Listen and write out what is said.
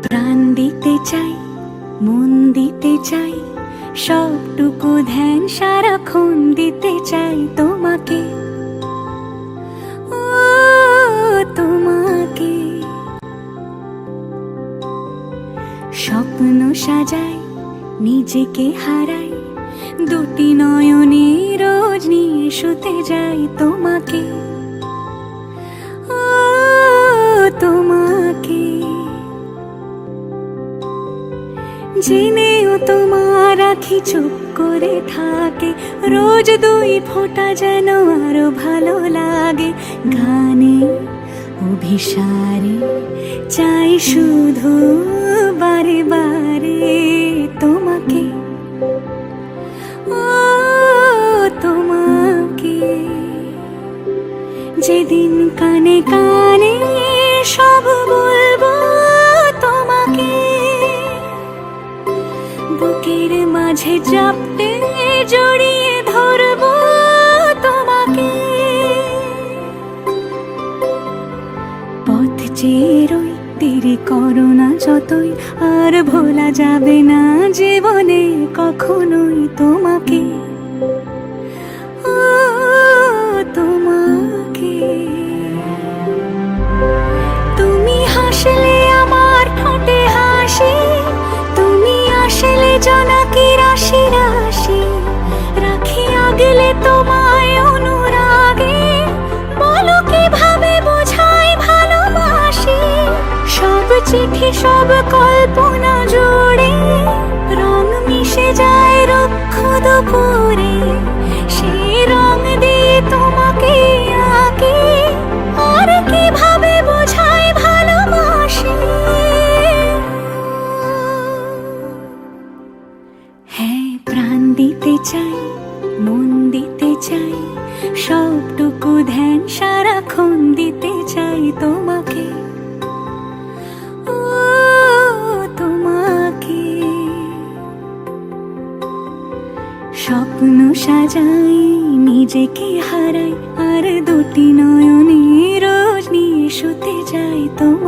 প্রাণ দিতে চাই, মন দিতে চাই, সবটুকু ধ্যান সারাক্ষণ দিতে চাই তোমাকে, ও তোমাকে। স্বপ্ন সাজাই, নিজেকে হারাই, দুটি নয়নে রোজ নিয়ে শুতে যাই তোমাকে, ও তোমাকে। জেনেও তোমার আখি চুপ করে থাকে, রোজ দুই ফোঁটা যেন আরো ভালো লাগে। গানে অভিসারে চাই শুধু বারে বারে তোমাকে, ও তোমাকে। যেদিন কানে কানে সব বলবো তোমাকে, বুকের মাঝে চাপতে জড়িয়ে ধরবো তোমাকে। পথ চেয়ে রই, দেরি করো না যতই, আর ভোলা যাবে না জীবনে কখনোই তোমাকে, ও তোমাকে। তুমি হাসলে আমার ঠোঁটে হাসি, তুমি আসলে জোনাকি রাশি রাশি, রাখি আগলে তোমায় অনুরাগে, বলো কিভাবে বোঝাই ভালোবাসি। সব চিঠি সব কল্পনা জুড়ে রং মিশে যায় রুক্ষ দুপুরে, সেই রং দিয়ে তোমাকে আঁকি, আর কিভাবে বোঝাই ভালোবাসি। হ্যাঁ, প্রাণ দিতে চাই, মন দিতে চাই, সবটুকু ধ্যান সারাক্ষণ দিতে চাই তোমাকে, ও তোমাকে। স্বপ্ন সাজাই, নিজেকে হারাই, আর দুটি নয়নে রোজ নিয়ে শুতে যাই তোমাকে।